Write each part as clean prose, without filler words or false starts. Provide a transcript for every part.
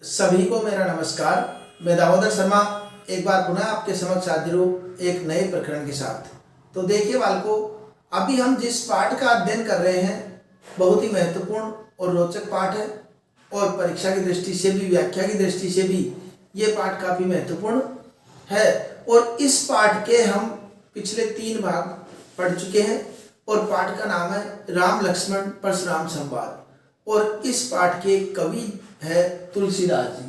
सभी को मेरा नमस्कार। मैं दामोदर शर्मा एक बार पुनः आपके समक्ष हाजिर हूँ एक नए प्रकरण के साथ। तो देखिए बालकों, अभी हम जिस पाठ का अध्ययन कर रहे हैं बहुत ही महत्वपूर्ण और रोचक पाठ है और परीक्षा की दृष्टि से भी, व्याख्या की दृष्टि से भी ये पाठ काफ़ी महत्वपूर्ण है। और इस पाठ के हम पिछले 3 भाग पढ़ चुके हैं और पाठ का नाम है राम लक्ष्मण परशुराम संवाद। और इस पाठ के कवि है तुलसीदास जी।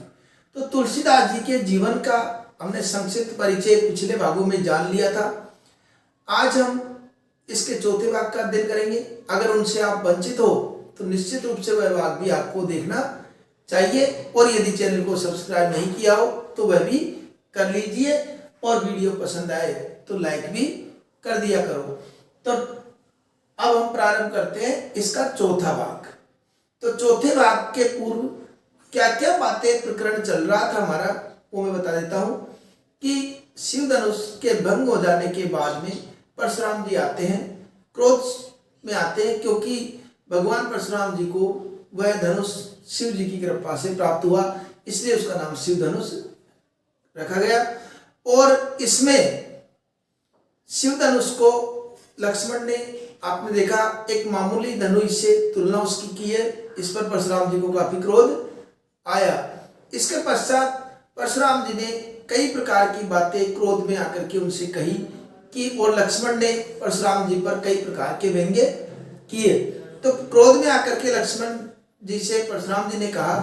तो तुलसीदास जी के जीवन का हमने संक्षिप्त परिचय पिछले भागों में जान लिया था। आज हम इसके चौथे भाग का अध्ययन करेंगे। अगर उनसे आप वंचित हो तो निश्चित रूप से वह भाग भी आपको देखना चाहिए और यदि चैनल को सब्सक्राइब नहीं किया हो तो वह भी कर लीजिए और वीडियो पसंद आए तो लाइक भी कर दिया करो। तो अब हम प्रारंभ करते हैं इसका चौथा भाग। तो चौथे भाग के पूर्व क्या क्या बातें प्रकरण चल रहा था हमारा वो मैं बता देता हूं कि शिव धनुष के भंग हो जाने के बाद में परशुराम जी आते हैं, क्रोध में आते हैं क्योंकि भगवान परशुराम जी को वह धनुष शिव जी की कृपा से प्राप्त हुआ, इसलिए उसका नाम शिव धनुष रखा गया। और इसमें शिव धनुष को लक्ष्मण ने, आपने देखा, एक मामूली धनुष से तुलना उसकी की है। इस पर परशुराम जी को काफी क्रोध आया। इसके पश्चात परशुराम जी ने कई प्रकार की बातें क्रोध में आकर के उनसे कही कि, और लक्ष्मण ने परशुराम जी पर कई प्रकार के व्यंग्य किए। तो क्रोध में आकर के लक्ष्मण जी से परशुराम जी ने कहा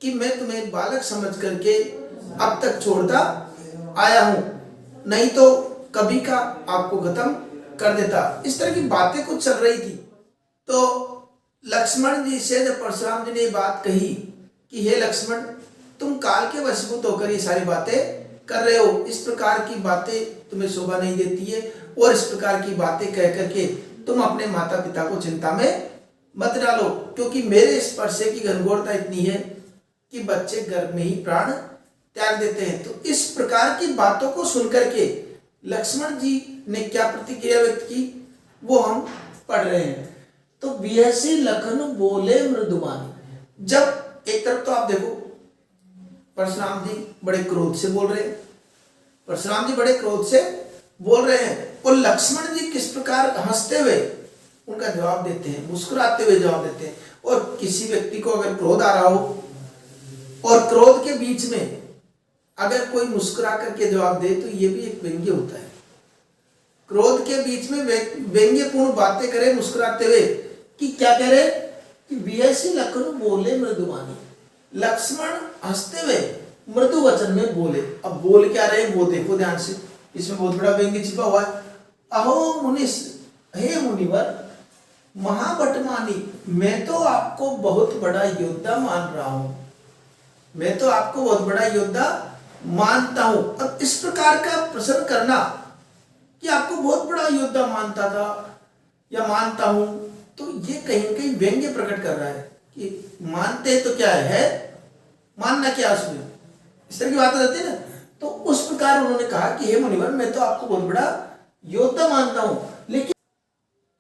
कि मैं तुम्हें बालक समझ करके अब तक छोड़ता आया हूं, नहीं तो कभी का आपको खत्म कर देता। इस तरह की बातें कुछ चल रही थी। तो लक्ष्मण जी से जब परशुराम जी ने ये बात कही कि हे लक्ष्मण, तुम काल के वशीभूत होकर ये सारी बातें कर रहे हो, इस प्रकार की बातें तुम्हें शोभा नहीं देती है और इस प्रकार की बातें कह करके तुम अपने माता पिता को चिंता में मत डालो, क्योंकि मेरे स्पर्शे की घनघोरता इतनी है कि बच्चे गर्भ में ही प्राण त्याग देते हैं। तो इस प्रकार की बातों को सुनकर के लक्ष्मण जी ने क्या प्रतिक्रिया व्यक्त की वो हम पढ़ रहे हैं। तो बिहसी लखन बोले मृदुमानी। जब एक तरफ तो आप देखो परशुराम जी बड़े क्रोध से बोल रहे हैं, परशुराम जी बड़े क्रोध से बोल रहे हैं और लक्ष्मण जी किस प्रकार हंसते हुए उनका जवाब देते हैं, मुस्कुराते हुए जवाब देते हैं। और किसी व्यक्ति को अगर क्रोध आ रहा हो और क्रोध के बीच में अगर कोई मुस्कुरा करके जवाब दे तो ये भी एक व्यंग्य होता है। क्रोध के बीच में व्यंग्यपूर्ण बातें करे मुस्कुराते हुए कि क्या कह रहे कि बिहसी लखन बोले मृदुमानी। लक्ष्मण हंसते हुए मृदु वचन में बोले। अब बोल क्या रहे वो देखो ध्यान से, इसमें बहुत बड़ा व्यंग्य छिपा हुआ है। अहो मुनिस, हे मुनिवर, महाबटमानी, मैं तो आपको बहुत बड़ा योद्धा मान रहा हूं, मैं तो आपको बहुत बड़ा योद्धा मानता हूं। अब इस प्रकार का प्रश्न करना कि आपको बहुत बड़ा योद्धा मानता था या मानता हूं, तो ये कहीं कहीं व्यंग्य प्रकट कर रहा है कि मानते तो क्या है मानना क्या उसमें, इस तरह की बात रहती है ना। तो उस प्रकार उन्होंने कहा कि हे मुनिवर, मैं तो आपको बहुत बड़ा योद्धा मानता हूं, लेकिन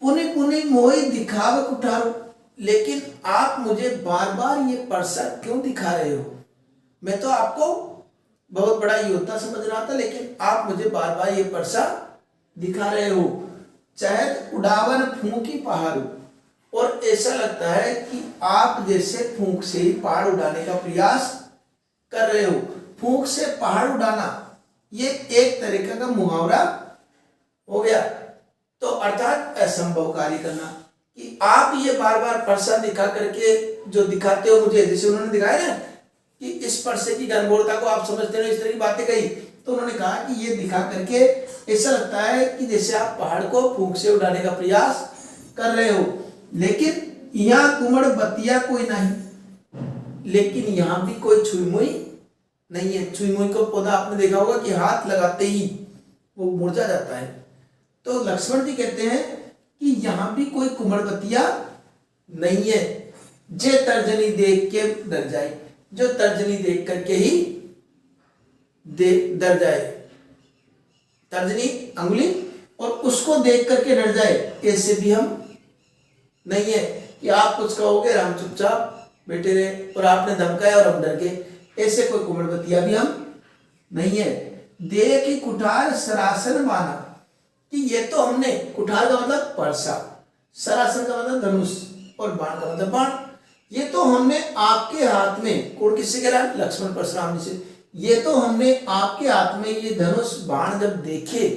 पुनि पुनि मोहि दिखावे कुठारो, लेकिन आप मुझे बार बार ये परसा क्यों दिखा रहे हो। मैं तो आपको बहुत बड़ा योद्धा समझ रहा था, लेकिन आप मुझे बार बार ये परसा दिखा रहे हो। चहत उड़ावन फूंकी पहाड़ू, और ऐसा लगता है कि आप जैसे फूंक से ही पहाड़ उड़ाने का प्रयास कर रहे हो। फूंक से पहाड़ उड़ाना ये एक तरीका का मुहावरा हो गया। तो अर्थात असंभव कार्य करना कि आप ये बार बार परसा दिखा करके जो दिखाते हो मुझे, जैसे उन्होंने दिखाया ना कि इस परसे की घनघोरता को आप समझते हो, इस तरह की बातें कही। तो उन्होंने कहा कि ये दिखा करके ऐसा लगता है कि जैसे आप पहाड़ को फूंक से उड़ाने का प्रयास कर रहे हो, लेकिन यहाँ कुमड़ बतिया कोई नहीं, लेकिन यहाँ भी कोई छुईमुई नहीं है। छुईमुई को पौधा आपने देखा होगा कि हाथ लगाते ही वो मुरझा जाता है। तो लक्ष्मण जी कहते हैं कि यहाँ भी कोई कुमड़ बतिया नहीं है। जे तर्जनी देख के डर जाए, जो तर्जनी देख करके ही डर जाए, तर्जनी अंगुली, और उसको देख करके डर जाए, ऐसे भी हम नहीं है कि आप कुछ कहोगे हम चुपचाप बैठे रहे और आपने धमकाया और हम डर गए, ऐसे कोई कुमड़बतिया भी हम नहीं है। देह की कुठार सरासन माना, कि ये तो हमने, कुठार का मतलब परसा, सरासन का मतलब धनुष और बाण का मतलब बाण, ये तो हमने आपके हाथ में, कौन किससे कह रहा है? लक्ष्मण परशुराम जी से। ये तो हमने आपके हाथ में ये धनुष बाण जब देखे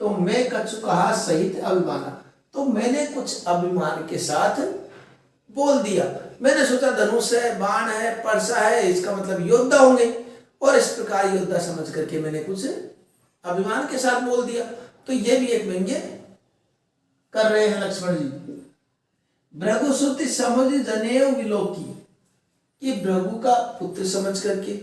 तो मैं कछु कहा सहित अभिमाना, तो मैंने कुछ अभिमान के साथ बोल दिया। मैंने सोचा धनुष है, बाण है, परसा है, इसका मतलब योद्धा होंगे, और इस प्रकार योद्धा समझ करके मैंने कुछ अभिमान के साथ बोल दिया। तो ये भी एक व्यंग्य कर रहे हैं लक्ष्मण जी। भृगुसुत समझ जनेऊ विलोकी, कि भृगु का पुत्र समझ करके,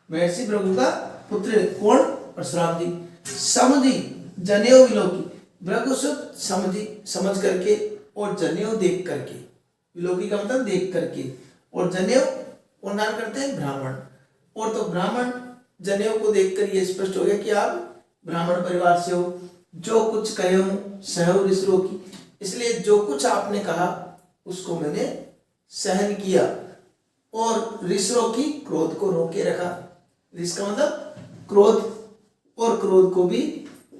महर्षि भृगु का पुत्र कौन? परशुराम जी। समझी जनेऊ विलोकी, भृगुसुत समझी समझ करके, और जनेऊ देख करके, विलोकी का मतलब देख करके, और जनेऊ कौन दान करते हैं? ब्राह्मण। और तो ब्राह्मण जनेऊ को देखकर ये स्पष्ट हो गया कि आप ब्राह्मण परिवार से हो। जो कुछ कहे हूं सहु ऋषियों की, इसलिए जो कुछ आपने कहा उसको मैंने सहन किया, और ऋषियों की क्रोध को रोके रखा। ऋष का मतलब क्रोध, और क्रोध को भी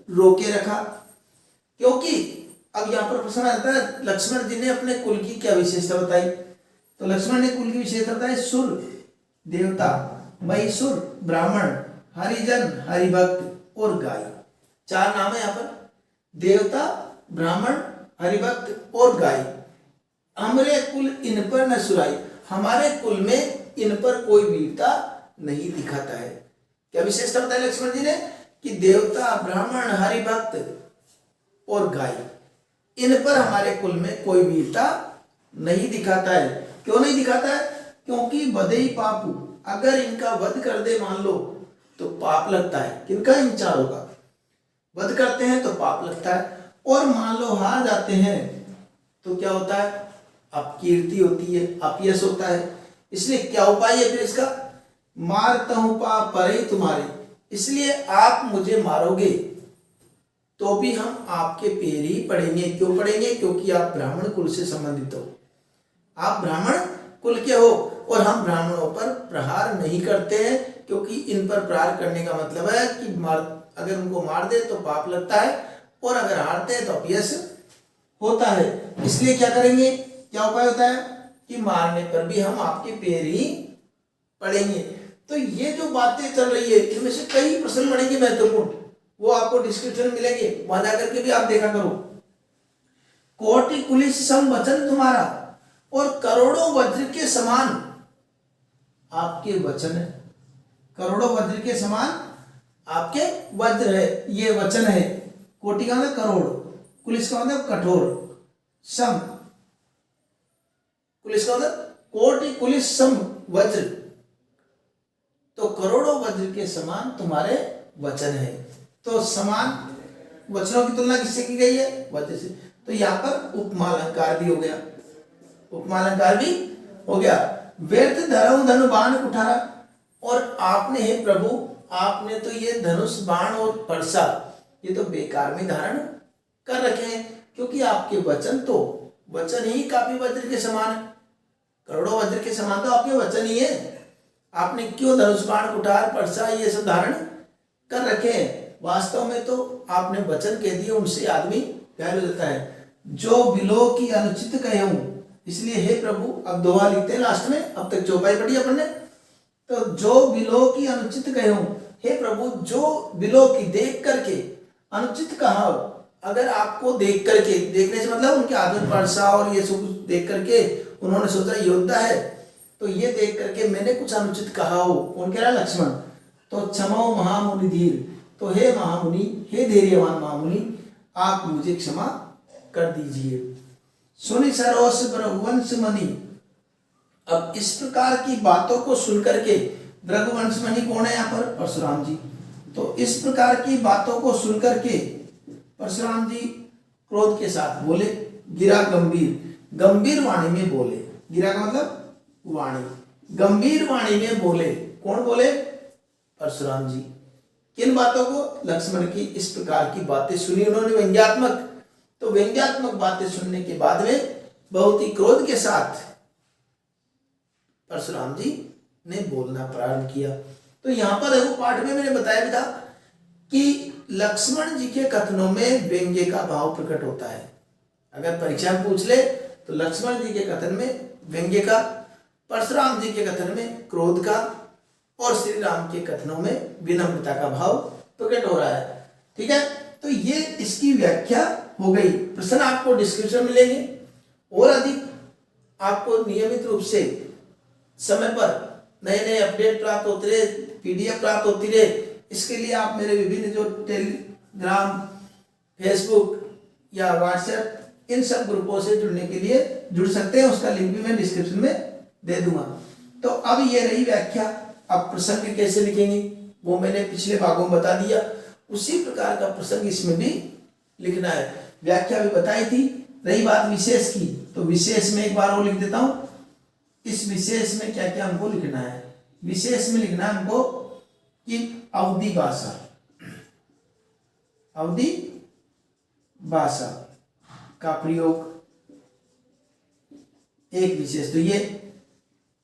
रोके रखा। क्योंकि अब यहाँ पर प्रश्न आता है, लक्ष्मण जी ने अपने कुल की क्या विशेषता बताई? तो लक्ष्मण ने कुल की विशेषता बताई, सुर देवता, महिषुर ब्राह्मण, हरिजन हरिभक्त और गाय। 4 नाम है यहाँ पर, देवता, ब्राह्मण, हरिभक्त और गाय। हमरे कुल इन पर न सुराई, हमारे कुल में इन पर कोई वीरता नहीं दिखाता है। क्या विशेषता बताई लक्ष्मण जी ने? कि देवता, ब्राह्मण, हरिभक्त और गाय, इन पर हमारे कुल में कोई वीरता नहीं दिखाता है। क्यों नहीं दिखाता है? क्योंकि बधई पापू, अगर इनका वध कर दे मान लो तो पाप लगता है। किनका? इन चारों का वध करते हैं तो पाप लगता है, और मान लो हार जाते हैं तो क्या होता है? अपकीर्ति होती है, अपयश होता है। इसलिए क्या उपाय है फिर इसका? मारता हूं पाप पर तुम्हारे, इसलिए आप मुझे मारोगे तो भी हम आपके पैर ही पड़ेंगे। क्यों पड़ेंगे? क्योंकि आप ब्राह्मण कुल से संबंधित हो, आप ब्राह्मण कुल के हो, और हम ब्राह्मणों पर प्रहार नहीं करते हैं, क्योंकि इन पर प्रहार करने का मतलब है कि अगर उनको मार दे तो पाप लगता है, और अगर हारते हैं तो अपयश होता है। इसलिए क्या करेंगे? क्या उपाय होता है? कि मारने पर भी हम आपके पैर ही पड़ेंगे। तो ये जो बातें चल रही है, इनमें से कई प्रश्न बनेंगे महत्वपूर्ण, वो आपको डिस्क्रिप्शन मिलेंगे, वहां जाकर के भी आप देखा करो। कोटि कुलिस सम वचन तुम्हारा, और करोड़ों वज्र के समान आपके वचन है। करोड़ों वज्र के समान आपके वज्र है, ये वचन है। कोटि का मतलब करोड़, कुलिस का मतलब कठोर, सम, कुलिस का मतलब कोटि कुलिस सम वज्र, तो करोड़ों वज्र के समान तुम्हारे वचन है। तो समान वचनों की तुलना किससे की गई है? वज्र से। तो यहाँ पर उपमा अलंकार भी हो गया, उपमा अलंकार भी हो गया। व्यर्थ धरऊ धनु बाण कुठारा, और आपने हे प्रभु, आपने तो ये धनुष बाण और परसा ये तो बेकार में धारण कर रखे हैं, क्योंकि आपके वचन तो वचन ही काफी वज्र के समान है। करोड़ों वज्र के समान तो आपके वचन ही है। आपने क्यों धनुष बाण कुठार परसा ये सब धारण कर रखे हैं? वास्तव में तो आपने वचन कह दिए, उनसे आदमी घायल हो जाता है। जो बिलो की अनुचित कहूं, इसलिए हे प्रभु, अब दोहा लिखते हैं लास्ट में, अब तक चौपाई पढ़ी अपन ने। तो जो बिलो की अनुचित कहूं, हे प्रभु, जो बिलो की देख करके अनुचित कहा, अगर आपको देख करके, देखने से मतलब उनके हाथ में परसा और ये सब देख करके उन्होंने सोचा योद्धा है, तो ये देख करके मैंने कुछ अनुचित कहा हो, कौन कह रहा है? लक्ष्मण। तो क्षमो महामुनि धीर, तो हे महामुनि, हे धैर्यवान महामुनि, आप मुझे क्षमा कर दीजिए। सुनि सरोस रघुवंश मणि, अब इस प्रकार की बातों को सुनकर के, रघुवंश मणि कौन है यहाँ पर? परशुराम जी। तो इस प्रकार की बातों को सुनकर के परशुराम जी क्रोध के साथ बोले, गिरा गंभीर, गंभीर वाणी में बोले। गिरा का मतलब वाणी, गंभीर वाणी में बोले। कौन बोले? परशुराम जी। किन बातों को? लक्ष्मण की इस प्रकार की बातें सुनी उन्होंने व्यंग्यात्मक, तो व्यंग्यात्मक बातें सुनने के बाद में बहुत ही क्रोध के साथ परशुराम जी ने बोलना प्रारंभ किया। तो यहाँ पर देखो पाठ में मैंने बताया भी था कि लक्ष्मण जी के कथनों में व्यंग्य का भाव प्रकट होता है। अगर परीक्षा में पूछ ले तो लक्ष्मण जी के कथन में व्यंग्य का, परशुराम जी के कथन में क्रोध का, और श्री राम के कथनों में विनम्रता का भाव प्रकट हो रहा है। ठीक है, तो ये इसकी व्याख्या हो गई। प्रश्न आपको डिस्क्रिप्शन में मिलेंगे और अधिक आपको नियमित रूप से समय पर नए नए अपडेट प्राप्त होते रहे, पीडीएफ प्राप्त होती रहे, इसके लिए आप मेरे विभिन्न जो टेलीग्राम, फेसबुक या व्हाट्सएप इन सब ग्रुपों से जुड़ने के लिए जुड़ सकते हैं। उसका लिंक भी मैं डिस्क्रिप्शन में दे दूंगा। तो अब ये रही व्याख्या। अब प्रसंग कैसे लिखेंगे वो मैंने पिछले भागों में बता दिया। उसी प्रकार का प्रसंग इसमें भी लिखना है। व्याख्या भी बताई थी। रही बात विशेष की, तो विशेष में एक बार और लिख देता हूं। इस विशेष में क्या क्या हमको लिखना है? विशेष में लिखना है हमको कि अवधि भाषा, अवधि भाषा का प्रयोग एक विशेष। तो ये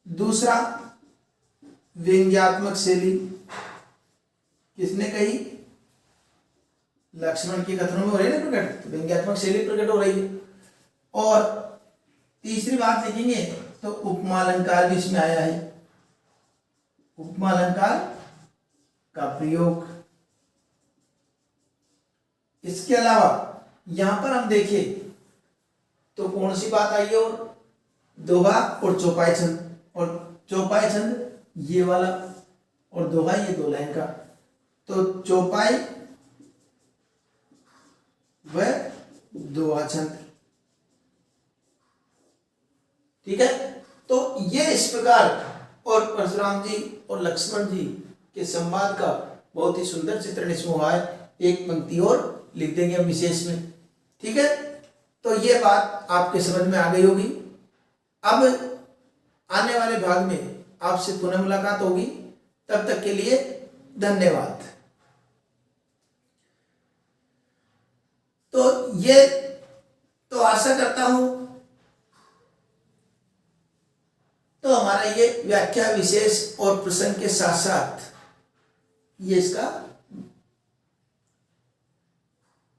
दूसरा, व्यंग्यात्मक शैली किसने कही? लक्ष्मण के कथनों में हो रही है ना प्रकट, तो व्यंग्यात्मक शैली प्रकट हो रही है। और तीसरी बात लिखेंगे तो उपमा अलंकार भी इसमें आया है, उपमा अलंकार का प्रयोग। इसके अलावा यहां पर हम देखें तो कौन सी बात आई है? और दोहा और चौपाई छंद, और चौपाई छंद ये वाला और दोहा ये 2 लाइन का। तो चौपाई व दोहा छंद। ठीक है, तो ये इस प्रकार और परशुराम जी और लक्ष्मण जी के संवाद का बहुत ही सुंदर चित्रण इसमें हुआ है। एक पंक्ति और लिख देंगे हम विशेष में। ठीक है, तो ये बात आपके समझ में आ गई होगी। अब आने वाले भाग में आपसे पुनः मुलाकात होगी। तब तक के लिए धन्यवाद। तो ये तो आशा करता हूं तो हमारा ये व्याख्या विशेष और प्रसंग के साथ साथ ये इसका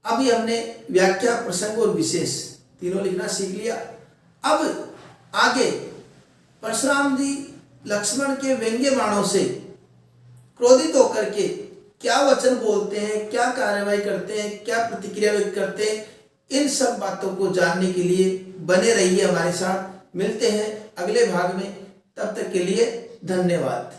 अभी हमने व्याख्या, प्रसंग और विशेष तीनों लिखना सीख लिया। अब आगे परशुराम जी लक्ष्मण के व्यंग्य बाणों से क्रोधित होकर के क्या वचन बोलते हैं, क्या कार्यवाही करते हैं, क्या प्रतिक्रिया व्यक्त करते हैं, इन सब बातों को जानने के लिए बने रहिए हमारे साथ। मिलते हैं अगले भाग में। तब तक के लिए धन्यवाद।